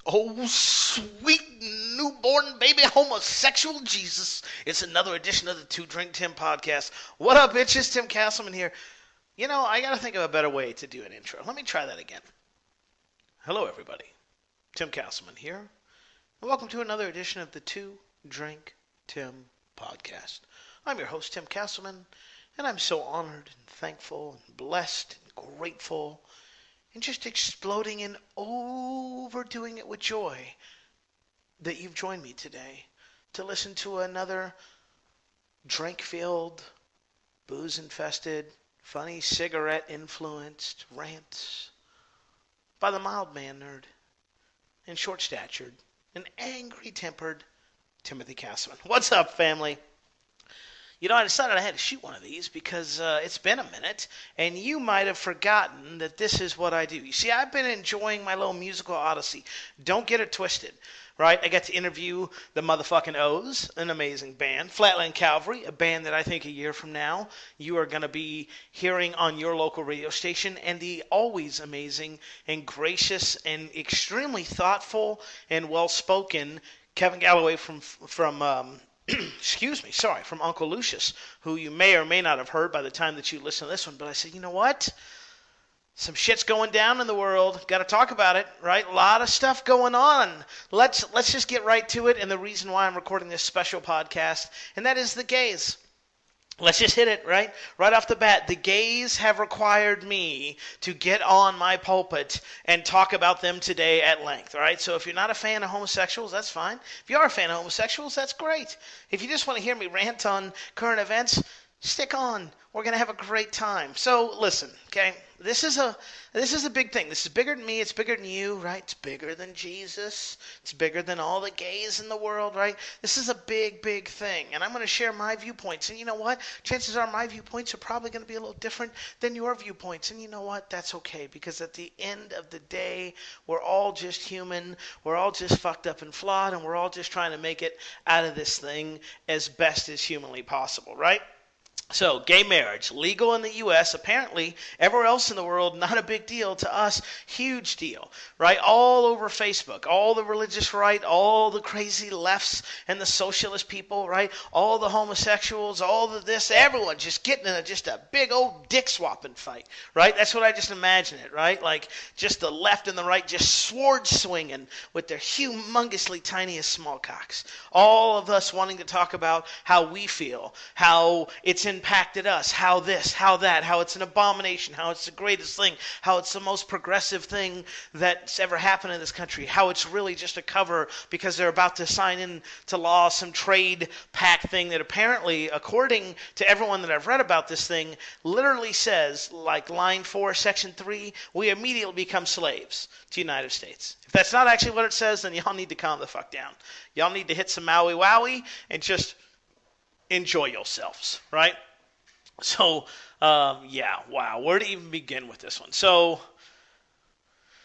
Oh, sweet newborn baby homosexual Jesus. It's another edition of the Two Drink Tim podcast. What up, bitches? Tim Castleman here. I got to think of a better way to do an intro. Let me try that again. Hello, everybody. Tim Castleman here. And welcome to another edition of the Two Drink Tim podcast. I'm your host, Tim Castleman, and I'm so honored and thankful and blessed and grateful and just exploding and overdoing it with joy that you've joined me today to listen to another drink-filled, booze-infested, funny cigarette-influenced rants by the mild-mannered and short-statured and angry-tempered Timothy Castleman. What's up, family? I decided I had to shoot one of these because it's been a minute, and you might have forgotten that this is what I do. You see, I've been enjoying my little musical odyssey. Don't get it twisted, right? I got to interview the motherfucking O's, an amazing band. Flatland Cavalry, a band that I think a year from now you are going to be hearing on your local radio station, and the always amazing and gracious and extremely thoughtful and well-spoken Kevin Galloway from from Uncle Lucius, who you may or may not have heard by the time that you listen to this one. But I said, you know what? Some shit's going down in the world. Got to talk about it, right? A lot of stuff going on. Let's just get right to it. And the reason why I'm recording this special podcast, and that is the gays. Let's just hit it, right? Right off the bat, the gays have required me to get on my pulpit and talk about them today at length, all right? So if you're not a fan of homosexuals, that's fine. If you are a fan of homosexuals, that's great. If you just want to hear me rant on current events, stick on. We're going to have a great time. So listen, okay? This is a big thing. This is bigger than me. It's bigger than you, right? It's bigger than Jesus. It's bigger than all the gays in the world, right? This is a big, big thing. And I'm going to share my viewpoints. And you know what? Chances are my viewpoints are probably going to be a little different than your viewpoints. And you know what? That's okay. Because at the end of the day, we're all just human. We're all just fucked up and flawed. And we're all just trying to make it out of this thing as best as humanly possible, right? So, gay marriage, legal in the U.S., apparently everywhere else in the world, not a big deal. To us, huge deal, right? All over Facebook, all the religious right, all the crazy lefts and the socialist people, right? All the homosexuals, all the this, everyone just getting in just a big old dick swapping fight, right? That's what I just imagine it, right? Like just the left and the right just sword swinging with their humongously tiniest small cocks. All of us wanting to talk about how we feel, how it's impacted us, how this, how that, how it's an abomination, how it's the greatest thing, how it's the most progressive thing that's ever happened in this country, how it's really just a cover because they're about to sign into law some trade pact thing that apparently, according to everyone that I've read about this thing, literally says, like line 4, section 3, we immediately become slaves to the United States. If that's not actually what it says, then y'all need to calm the fuck down. Y'all need to hit some Maui Wowie and just enjoy yourselves, right? So, wow. Where to even begin with this one? So,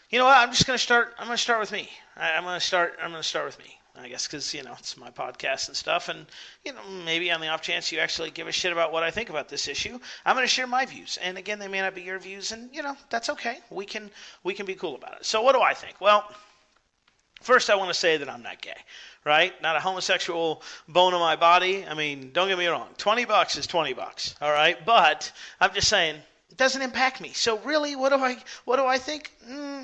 you know what? I'm going to start with me. I'm going to start with me, I guess, because, it's my podcast and stuff. And, maybe on the off chance you actually give a shit about what I think about this issue, I'm going to share my views. And again, they may not be your views. And, that's okay. We can be cool about it. So what do I think? Well, first I want to say that I'm not gay. Right? Not a homosexual bone in my body. I mean, don't get me wrong. $20 is $20. All right? But I'm just saying, it doesn't impact me. So really, what do I think?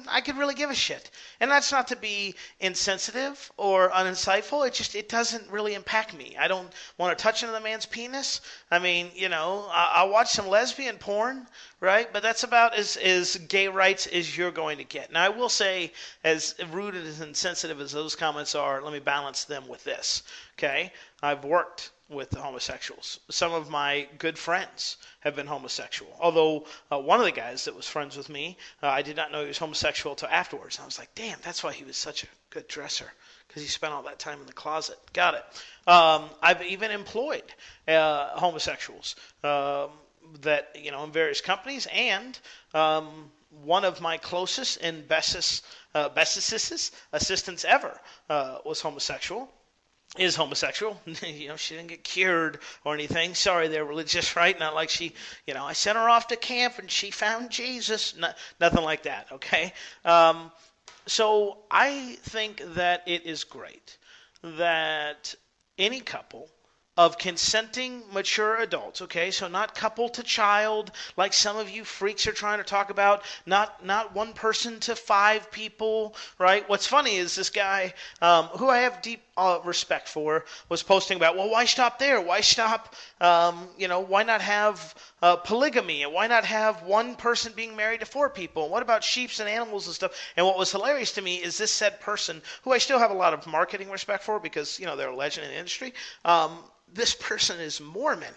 I could really give a shit. And that's not to be insensitive or uninsightful. It doesn't really impact me. I don't want to touch another man's penis. I mean, I'll watch some lesbian porn, right? But that's about as gay rights as you're going to get. Now, I will say, as rude and as insensitive as those comments are, let me balance them with this, okay? I've worked with the homosexuals. Some of my good friends have been homosexual. Although one of the guys that was friends with me, I did not know he was homosexual until afterwards. I was like, damn, that's why he was such a good dresser, because he spent all that time in the closet. Got it. I've even employed homosexuals that, in various companies, and one of my closest and bestest assistants ever was homosexual. Is homosexual. She didn't get cured or anything. Sorry, they're religious, right? Not like she, I sent her off to camp and she found Jesus. Nothing like that, okay? So I think that it is great that any couple of consenting mature adults, okay, so not couple to child like some of you freaks are trying to talk about, not one person to five people, right? What's funny is this guy, who I have deep respect for, was posting about, well, why stop there? Why stop, why not have polygamy? And why not have one person being married to four people? And what about sheep and animals and stuff? And what was hilarious to me is this said person, who I still have a lot of marketing respect for because, they're a legend in the industry, this person is Mormon,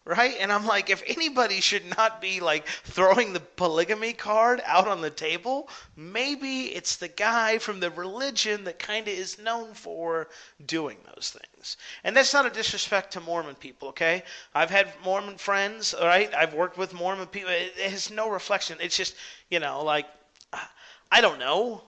right? And I'm like, if anybody should not be like throwing the polygamy card out on the table, maybe it's the guy from the religion that kind of is known for doing those things. And that's not a disrespect to Mormon people, okay? I've had Mormon friends, all right? I've worked with Mormon people. It has no reflection. It's just, I don't know.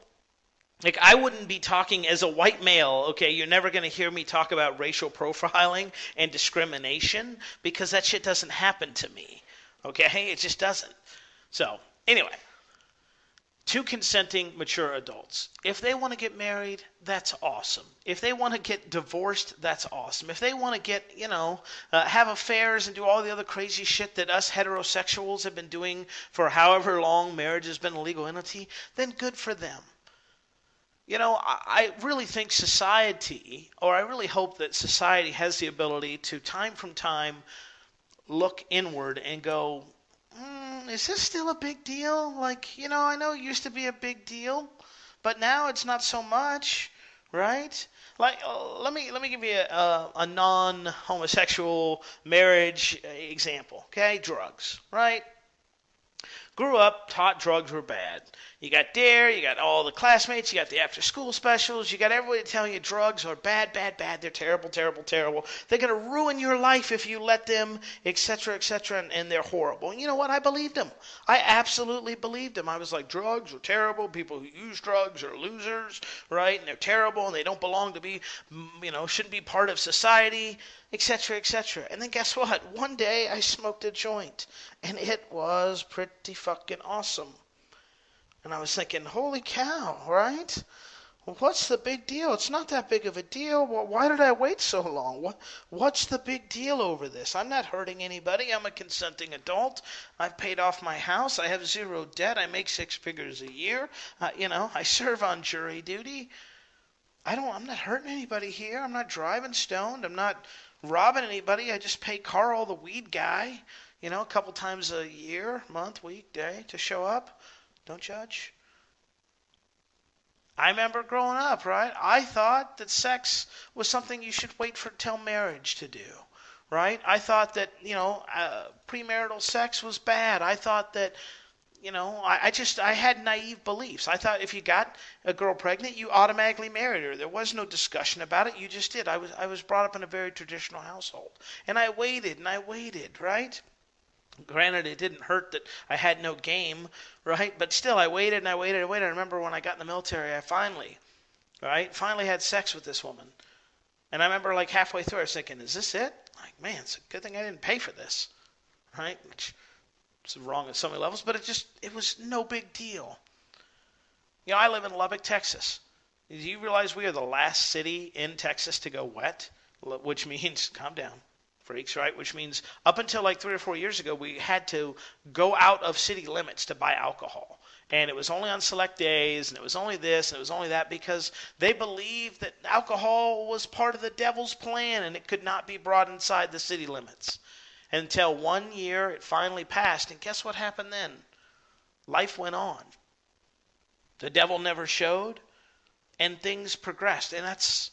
Like, I wouldn't be talking as a white male, okay? You're never going to hear me talk about racial profiling and discrimination because that shit doesn't happen to me, okay? It just doesn't. So, anyway, two consenting mature adults. If they want to get married, that's awesome. If they want to get divorced, that's awesome. If they want to get, have affairs and do all the other crazy shit that us heterosexuals have been doing for however long marriage has been a legal entity, then good for them. I really think society, or I really hope that society has the ability to, time from time, look inward and go, is this still a big deal? Like, I know it used to be a big deal, but now it's not so much, right? Like, let me give you a non-homosexual marriage example, okay? Drugs, right? Grew up, taught drugs were bad. You got DARE, you got all the classmates, you got the after-school specials, you got everybody telling you drugs are bad, bad, bad, they're terrible, terrible, terrible. They're going to ruin your life if you let them, etc., etc., and they're horrible. And you know what? I believed them. I absolutely believed them. I was like, drugs are terrible. People who use drugs are losers, right? And they're terrible, and they don't belong to be, shouldn't be part of society, etc., etc. And then guess what? One day I smoked a joint, and it was pretty fucking awesome. And I was thinking, holy cow, right? Well, what's the big deal? It's not that big of a deal. Well, why did I wait so long? What's the big deal over this? I'm not hurting anybody. I'm a consenting adult. I've paid off my house. I have zero debt. I make 6 figures a year. I serve on jury duty. I'm not hurting anybody here. I'm not driving stoned. I'm not robbing anybody. I just pay Carl, the weed guy, a couple times a year, month, week, day to show up. Don't judge. I remember growing up, right? I thought that sex was something you should wait for till marriage to do, right? I thought that, premarital sex was bad. I thought that, I had naive beliefs. I thought if you got a girl pregnant, you automatically married her. There was no discussion about it. You just did. I was brought up in a very traditional household. And I waited, right? Granted, it didn't hurt that I had no game, right? But still, I waited and I waited and waited. I remember when I got in the military, I finally had sex with this woman. And I remember like halfway through, I was thinking, is this it? Like, man, it's a good thing I didn't pay for this, right? Which is wrong on so many levels, but it was no big deal. I live in Lubbock, Texas. Do you realize we are the last city in Texas to go wet? Which means, calm down, freaks, right? Which means up until like 3 or 4 years ago, we had to go out of city limits to buy alcohol. And it was only on select days, and it was only this, and it was only that, because they believed that alcohol was part of the devil's plan, and it could not be brought inside the city limits. Until 1 year, it finally passed, and guess what happened then? Life went on. The devil never showed, and things progressed, and that's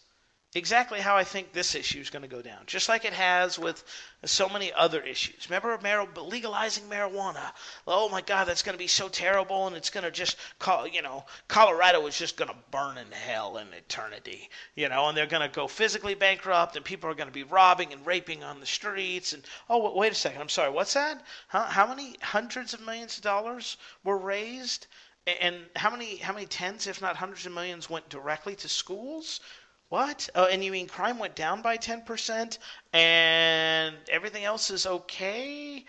exactly how I think this issue is going to go down, just like it has with so many other issues. Remember legalizing marijuana? Oh my God, that's going to be so terrible, and it's going to just, Colorado is just going to burn in hell in eternity, and they're going to go physically bankrupt, and people are going to be robbing and raping on the streets, and, oh, wait a second, I'm sorry, what's that? How many hundreds of millions of dollars were raised? And how many tens, if not hundreds of millions, went directly to schools? What? Oh, and you mean crime went down by 10% and everything else is okay?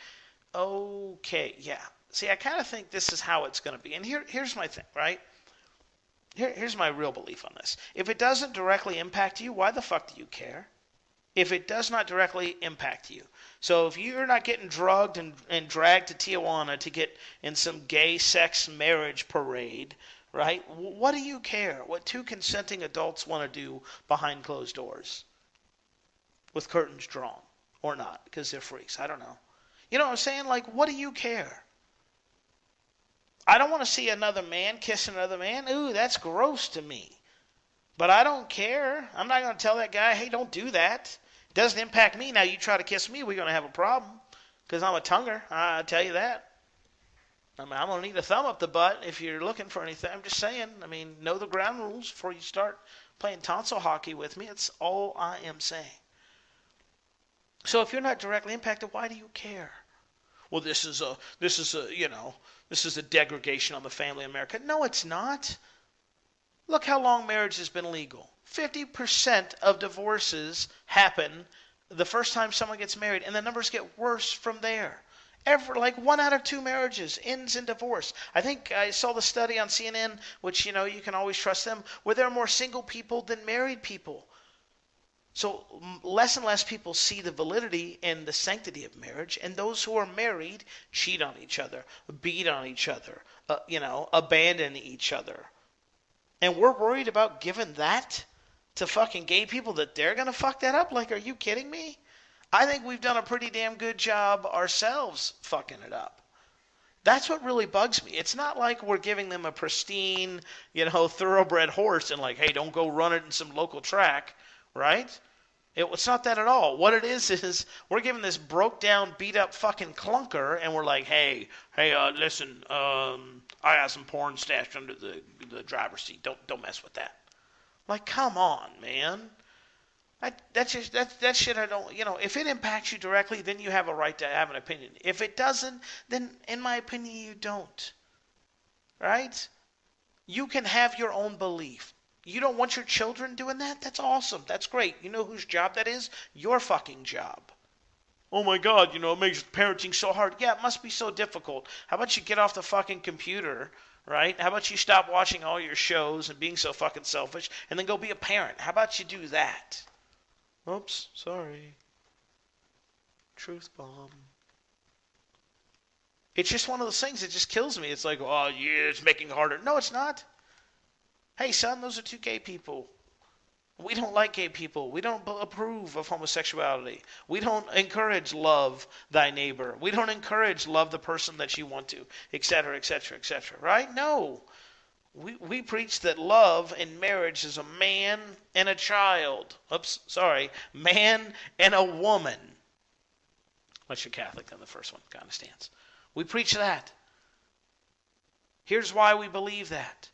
Okay, yeah. See, I kind of think this is how it's going to be. And here's my thing, right? Here's my real belief on this. If it doesn't directly impact you, why the fuck do you care? If it does not directly impact you. So if you're not getting drugged and dragged to Tijuana to get in some gay sex marriage parade, right? What do you care what two consenting adults want to do behind closed doors with curtains drawn or not because they're freaks? I don't know. You know what I'm saying? Like, what do you care? I don't want to see another man kiss another man. Ooh, that's gross to me. But I don't care. I'm not going to tell that guy, hey, don't do that. It doesn't impact me. Now you try to kiss me, we're going to have a problem. Because I'm a tonguer. I tell you that. I mean, I'm going to need a thumb up the butt if you're looking for anything. I'm just saying. I mean, know the ground rules before you start playing tonsil hockey with me. It's all I am saying. So if you're not directly impacted, why do you care? Well, this is a degradation on the family in America. No, it's not. Look how long marriage has been legal. 50% of divorces happen the first time someone gets married, and the numbers get worse from there. Like 1 out of 2 marriages ends in divorce. I think I saw the study on CNN, which, you can always trust them, where there are more single people than married people. So less and less people see the validity and the sanctity of marriage, and those who are married cheat on each other, beat on each other, abandon each other. And we're worried about giving that to fucking gay people, that they're going to fuck that up? Like, are you kidding me? I think we've done a pretty damn good job ourselves fucking it up. That's what really bugs me. It's not like we're giving them a pristine, thoroughbred horse and like, hey, don't go run it in some local track, right? It's not that at all. What it is we're giving this broke down, beat up fucking clunker, and we're like, hey, listen, I got some porn stashed under the driver's seat. Don't mess with that. Like, come on, man. That shit I don't, if it impacts you directly, then you have a right to have an opinion. If it doesn't, then in my opinion, you don't. Right? You can have your own belief. You don't want your children doing that? That's awesome. That's great. You know whose job that is? Your fucking job. Oh my God, it makes parenting so hard. Yeah, it must be so difficult. How about you get off the fucking computer, right? How about you stop watching all your shows and being so fucking selfish and then go be a parent? How about you do that? Oops, sorry. Truth bomb. It's just one of those things that just kills me. It's like, oh yeah, it's making it harder. No, it's not. Hey son, those are 2 gay people. We don't like gay people. We don't approve of homosexuality. We don't encourage love thy neighbor. We don't encourage love the person that you want to, etc., etc., etc. Right? No. We preach that love in marriage is a man and a child. Man and a woman. Unless you're Catholic, then the first one kind of stands. We preach that. Here's why we believe that.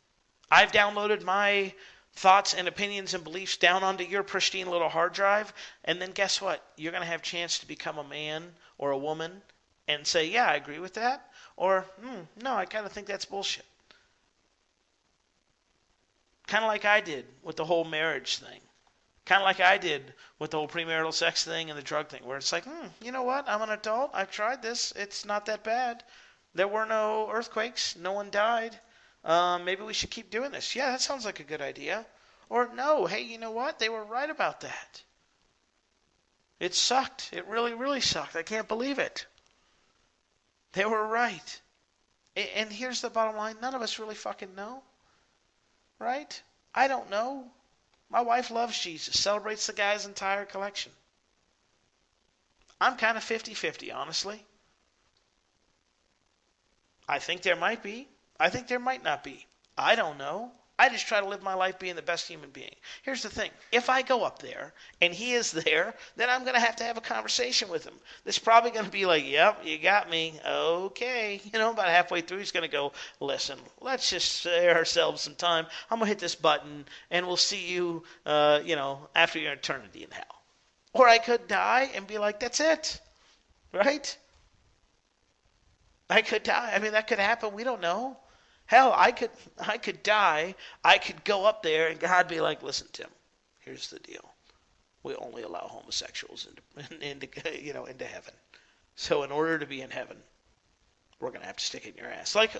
I've downloaded my thoughts and opinions and beliefs down onto your pristine little hard drive, and then guess what? You're going to have a chance to become a man or a woman and say, yeah, I agree with that, or no, I kind of think that's bullshit. Kind of like I did with the whole marriage thing. Kind of like I did with the whole premarital sex thing and the drug thing, where it's like, you know what? I'm an adult. I've tried this. It's not that bad. There were no earthquakes. No one died. Maybe we should keep doing this. Yeah, that sounds like a good idea. Or no, hey, you know what? They were right about that. It sucked. It really, really sucked. I can't believe it. They were right. And here's the bottom line. None of us really fucking know. Right? I don't know. My wife loves Jesus. Celebrates the guy's entire collection. I'm kind of 50-50, honestly. I think there might be. I think there might not be. I don't know. I just try to live my life being the best human being. Here's the thing. If I go up there and he is there, then I'm going to have a conversation with him. That's probably going to be like, yep, you got me. Okay. About halfway through, he's going to go, listen, let's just save ourselves some time. I'm going to hit this button and we'll see you, after your eternity in hell. Or I could die and be like, that's it. Right? I could die. I mean, that could happen. We don't know. Hell, I could die. I could go up there and God be like, listen, Tim, here's the deal. We only allow homosexuals into heaven. So in order to be in heaven, we're going to have to stick it in your ass. Like,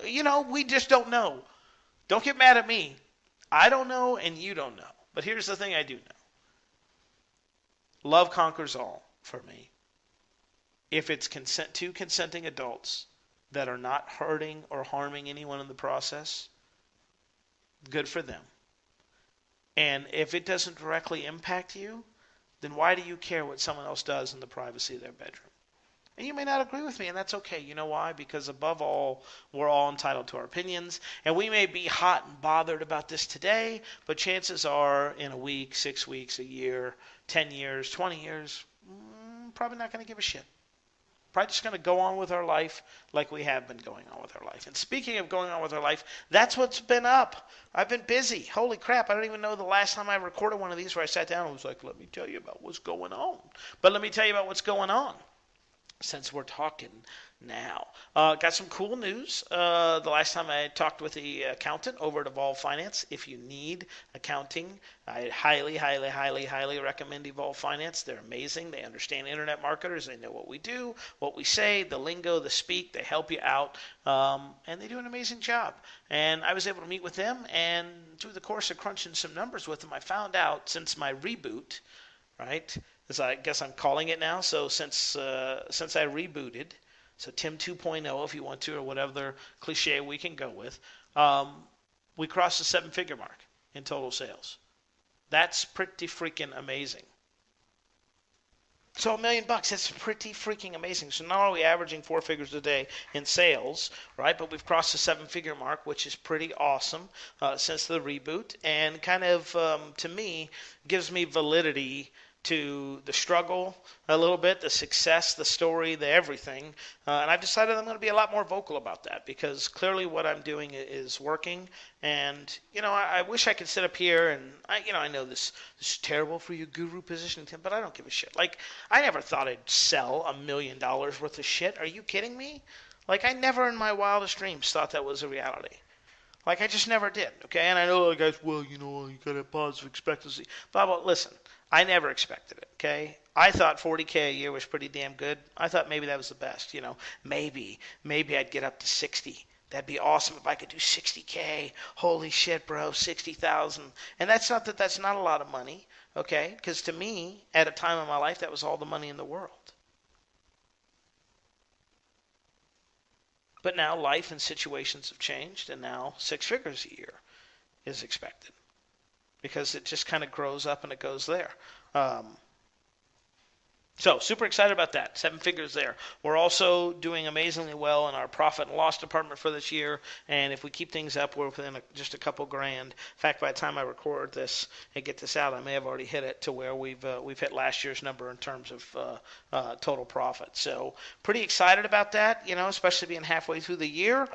we just don't know. Don't get mad at me. I don't know and you don't know. But here's the thing I do know. Love conquers all for me. If it's two consenting adults that are not hurting or harming anyone in the process, good for them. And if it doesn't directly impact you, then why do you care what someone else does in the privacy of their bedroom? And you may not agree with me, and that's okay. You know why? Because above all, we're all entitled to our opinions. And we may be hot and bothered about this today, but chances are in a week, 6 weeks, a year, 10 years, 20 years, probably not going to give a shit. Probably just going to go on with our life like we have been going on with our life. And speaking of going on with our life, that's what's been up. I've been busy. Holy crap, I don't even know the last time I recorded one of these where I sat down and was like, let me tell you about what's going on. But let me tell you about what's going on, since we're talking now. Got some cool news. The last time I talked with the accountant over at Evolve Finance. If you need accounting, I highly, highly, highly, highly recommend Evolve Finance. They're amazing. They understand internet marketers. They know what we do, what we say, the lingo, the speak. They help you out, and they do an amazing job. And I was able to meet with them, and through the course of crunching some numbers with them, I found out since my reboot, right, as I guess I'm calling it now. So since I rebooted, so Tim 2.0 if you want to, or whatever cliche we can go with, we crossed the 7-figure mark in total sales. That's pretty freaking amazing. So $1 million, that's pretty freaking amazing. So not only are we averaging 4 figures a day in sales, right, but we've crossed the 7-figure mark, which is pretty awesome since the reboot, and kind of, to me, gives me validity to the struggle a little bit, the success, the story, the everything. And I've decided I'm going to be a lot more vocal about that because clearly what I'm doing is working. And, I wish I could sit up here and, I know this is terrible for your guru position, Tim, but I don't give a shit. Like, I never thought I'd sell $1 million worth of shit. Are you kidding me? Like, I never in my wildest dreams thought that was a reality. Like, I just never did, okay? And I know, guys, well, you got to positive expectancy. But listen, I never expected it, okay? I thought 40K a year was pretty damn good. I thought maybe that was the best, Maybe I'd get up to 60. That'd be awesome if I could do 60K. Holy shit, bro, 60,000. And that's not a lot of money, okay? Because to me, at a time in my life, that was all the money in the world. But now life and situations have changed, and now 6 figures a year is expected. Because it just kind of grows up and it goes there. So super excited about that. 7 figures there. We're also doing amazingly well in our profit and loss department for this year. And if we keep things up, we're within just a couple grand. In fact, by the time I record this and get this out, I may have already hit it to where we've hit last year's number in terms of total profit. So pretty excited about that, especially being halfway through the year.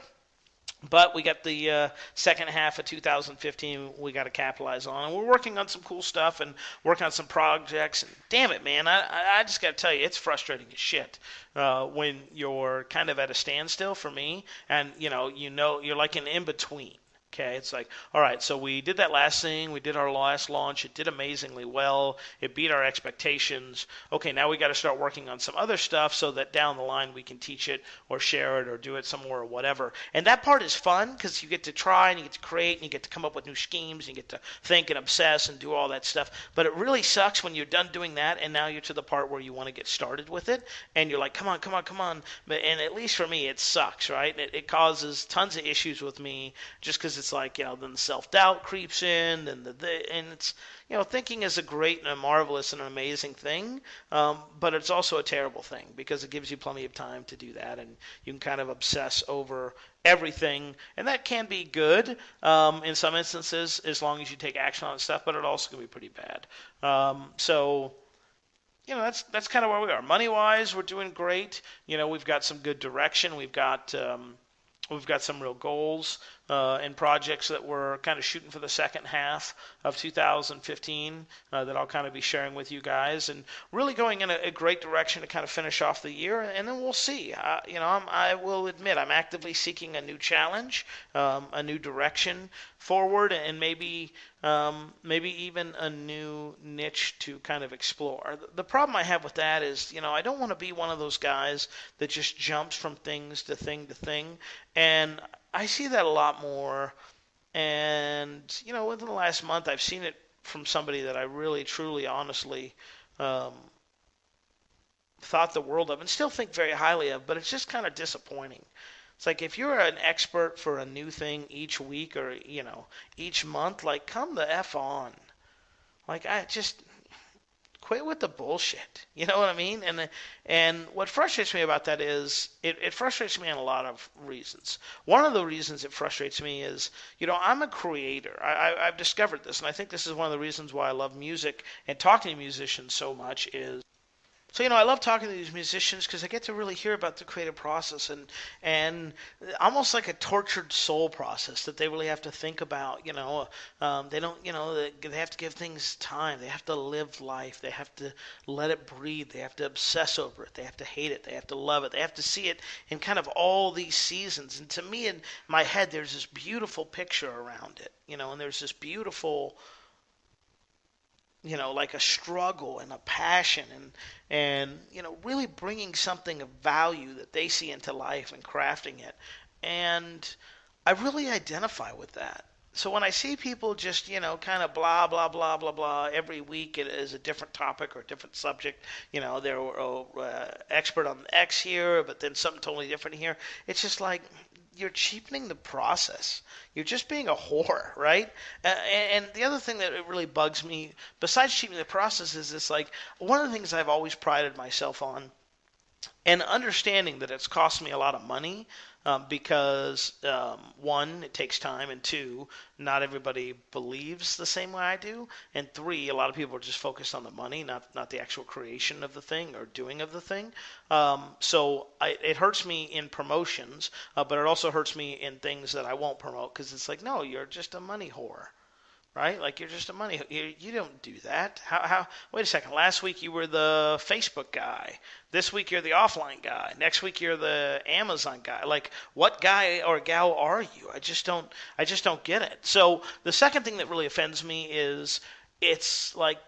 But we got the second half of 2015 we got to capitalize on. And we're working on some cool stuff and working on some projects. And damn it, man, I just got to tell you, it's frustrating as shit when you're kind of at a standstill for me. And, you're like an in-between. Okay, it's like, all right, so we did that last thing. We did our last launch. It did amazingly well. It beat our expectations. Okay, now we got to start working on some other stuff so that down the line we can teach it or share it or do it somewhere or whatever. And that part is fun because you get to try and you get to create and you get to come up with new schemes and you get to think and obsess and do all that stuff. But it really sucks when you're done doing that and now you're to the part where you want to get started with it and you're like, come on. And at least for me, it sucks, right? It causes tons of issues with me just because it's like, then the self-doubt creeps in, and it's, thinking is a great and a marvelous and an amazing thing, but it's also a terrible thing because it gives you plenty of time to do that, and you can kind of obsess over everything, and that can be good in some instances as long as you take action on stuff, but it also can be pretty bad. So that's kind of where we are. Money-wise, we're doing great. We've got some good direction. We've got some real goals and projects that we're kind of shooting for the second half of 2015 that I'll kind of be sharing with you guys, and really going in a great direction to kind of finish off the year, and then we'll see. I will admit I'm actively seeking a new challenge, a new direction forward, and maybe even a new niche to kind of explore. The problem I have with that is, I don't want to be one of those guys that just jumps from things to thing to thing, and I see that a lot more And, within the last month, I've seen it from somebody that I really, truly, honestly um, thought the world of and still think very highly of, but it's just kind of disappointing. It's like if you're an expert for a new thing each week or, each month, like come the F on. Like I just quit with the bullshit. You know what I mean? And what frustrates me about that is it frustrates me on a lot of reasons. One of the reasons it frustrates me is, I'm a creator. I've discovered this, and I think this is one of the reasons why I love music and talking to musicians so much is so, I love talking to these musicians because I get to really hear about the creative process and almost like a tortured soul process that they really have to think about. They don't, they have to give things time. They have to live life. They have to let it breathe. They have to obsess over it. They have to hate it. They have to love it. They have to see it in kind of all these seasons. And to me, in my head, there's this beautiful picture around it, and there's this beautiful like a struggle and a passion and really bringing something of value that they see into life and crafting it. And I really identify with that. So when I see people just, kind of blah, blah, blah, blah, blah, every week it is a different topic or a different subject, they're expert on X here, but then something totally different here. It's just like, you're cheapening the process. You're just being a whore, right? And the other thing that it really bugs me, besides cheapening the process, is this like one of the things I've always prided myself on, and understanding that it's cost me a lot of money because one, it takes time, and two, not everybody believes the same way I do, and three, a lot of people are just focused on the money, not the actual creation of the thing or doing of the thing. So it hurts me in promotions, but it also hurts me in things that I won't promote because it's like, no, you're just a money whore. Right? Like you're just a money. You don't do that. How? Wait a second. Last week you were the Facebook guy. This week you're the offline guy. Next week you're the Amazon guy. Like what guy or gal are you? I just don't. I just don't get it. So the second thing that really offends me is it's like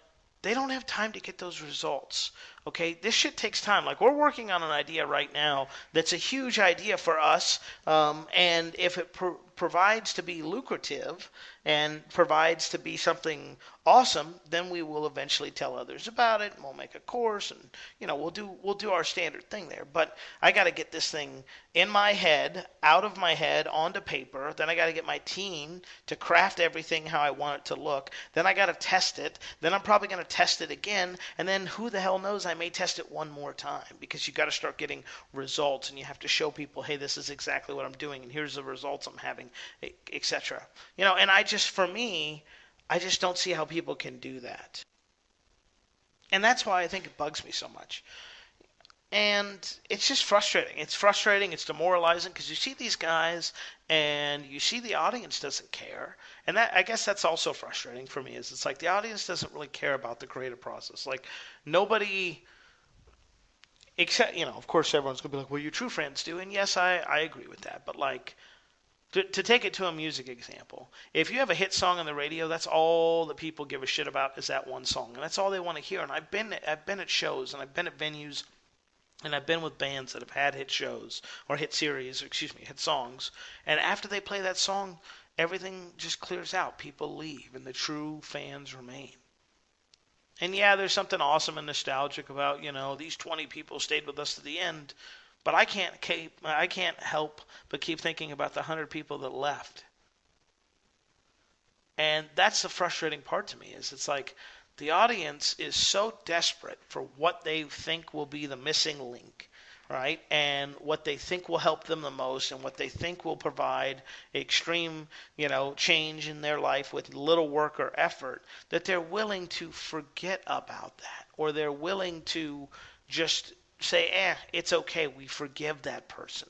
they don't have time to get those results. Okay, this shit takes time. Like we're working on an idea right now that's a huge idea for us, and if it provides to be lucrative and provides to be something awesome, then we will eventually tell others about it, and we'll make a course, and we'll do our standard thing there. But I got to get this thing in my head, out of my head, onto paper. Then I got to get my team to craft everything how I want it to look. Then I got to test it. Then I'm probably going to test it again, and then who the hell knows? I may test it one more time because you got to start getting results, and you have to show people, hey, this is exactly what I'm doing, and here's the results I'm having, etc. And for me, I just don't see how people can do that. And that's why I think it bugs me so much. And it's just frustrating. It's frustrating. It's demoralizing because you see these guys and you see the audience doesn't care. And that, I guess that's also frustrating for me is it's like the audience doesn't really care about the creative process. Like nobody except, of course everyone's going to be like, well, your true friends do. And yes, I agree with that. But like, to take it to a music example, if you have a hit song on the radio, that's all that people give a shit about is that one song, and that's all they want to hear. And I've been at shows, and I've been at venues, and I've been with bands that have had hit shows or hit series, or excuse me, hit songs, and after they play that song, everything just clears out. People leave, and the true fans remain. And yeah, there's something awesome and nostalgic about these 20 people stayed with us to the end. But I can't help but keep thinking about the 100 people that left. And that's the frustrating part to me is it's like the audience is so desperate for what they think will be the missing link, right? And what they think will help them the most and what they think will provide extreme, change in their life with little work or effort that they're willing to forget about that or they're willing to just say, it's okay, we forgive that person,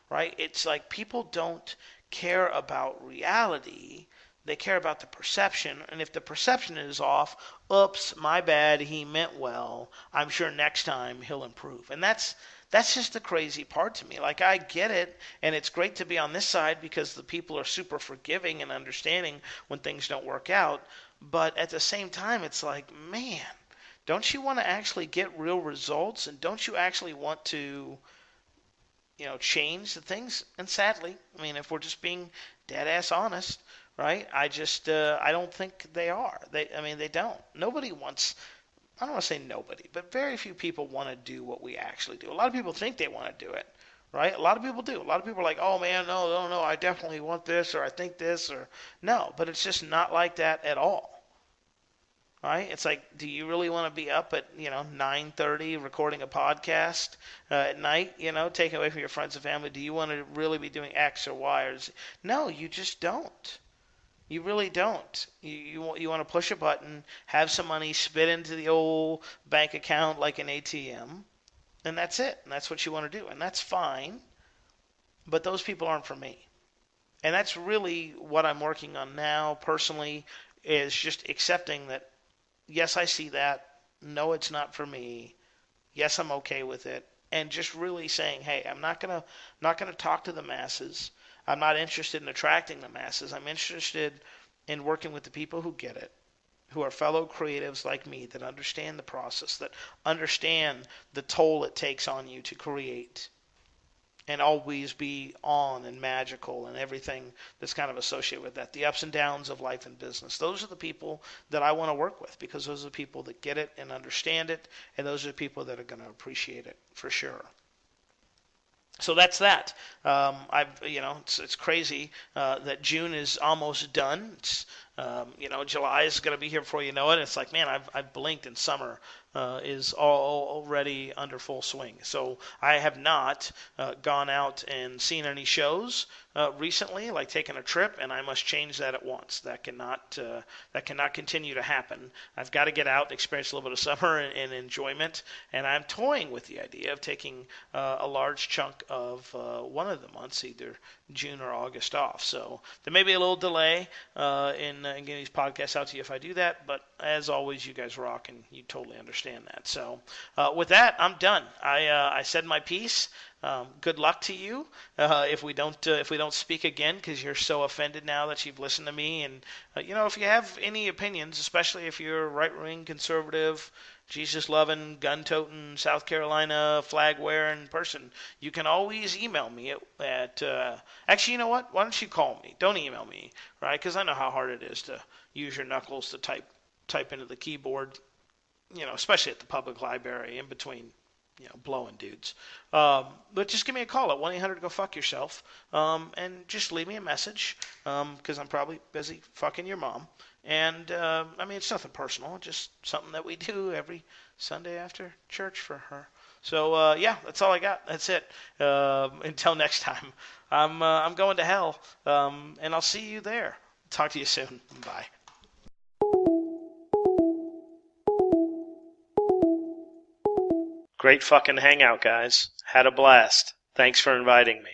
right? It's like people don't care about reality. They care about the perception, and if the perception is off, oops, my bad, he meant well. I'm sure next time he'll improve. And that's just the crazy part to me. Like, I get it, and it's great to be on this side because the people are super forgiving and understanding when things don't work out. But at the same time, it's like, man, don't you want to actually get real results? And don't you actually want to, change the things? And sadly, I mean, if we're just being dead ass honest, right? I don't think they are. They don't. Nobody wants. I don't want to say nobody, but very few people want to do what we actually do. A lot of people think they want to do it, right? A lot of people do. A lot of people are like, oh man, no, no, no, I definitely want this, or I think this, or no, but it's just not like that at all, right? It's like, do you really want to be up at 9:30 recording a podcast at night, taking away from your friends and family? Do you want to really be doing X or Y or Z? No, you just don't. You really don't. You want to push a button, have some money spit into the old bank account like an ATM, and that's it. And that's what you want to do, and that's fine. But those people aren't for me. And that's really what I'm working on now personally, is just accepting that yes, I see that. No, it's not for me. Yes, I'm okay with it. And just really saying, hey, I'm not gonna talk to the masses. I'm not interested in attracting the masses. I'm interested in working with the people who get it, who are fellow creatives like me, that understand the process, that understand the toll it takes on you to create, and always be on and magical and everything that's kind of associated with that. The ups and downs of life and business. Those are the people that I want to work with, because those are the people that get it and understand it, and those are the people that are going to appreciate it for sure. So that's that. It's crazy that June is almost done. July is going to be here before you know it. It's like, man, I've blinked and summer is already under full swing. So I have not gone out and seen any shows recently, like taken a trip, and I must change that at once. That cannot continue to happen. I've got to get out and experience a little bit of summer and enjoyment, and I'm toying with the idea of taking a large chunk of one of the months, either June or August, off. So there may be a little delay in getting these podcasts out to you if I do that, but as always, you guys rock, and you totally understand that. So with that, I'm done. I said my piece. Good luck to you if we don't speak again, because you're so offended now that you've listened to me. And if you have any opinions, especially if you're a right-wing conservative, Jesus-loving, gun-toting, South Carolina flag-wearing person, you can always email me at actually, you know what? Why don't you call me? Don't email me, right? Because I know how hard it is to use your knuckles to type into the keyboard, especially at the public library in between blowing dudes. But just give me a call at 1-800-GO-FUCK-YOURSELF, and just leave me a message, because I'm probably busy fucking your mom. And, it's nothing personal, just something that we do every Sunday after church for her. So, yeah, that's all I got. That's it. Until next time, I'm going to hell, and I'll see you there. Talk to you soon. Bye. Great fucking hangout, guys. Had a blast. Thanks for inviting me.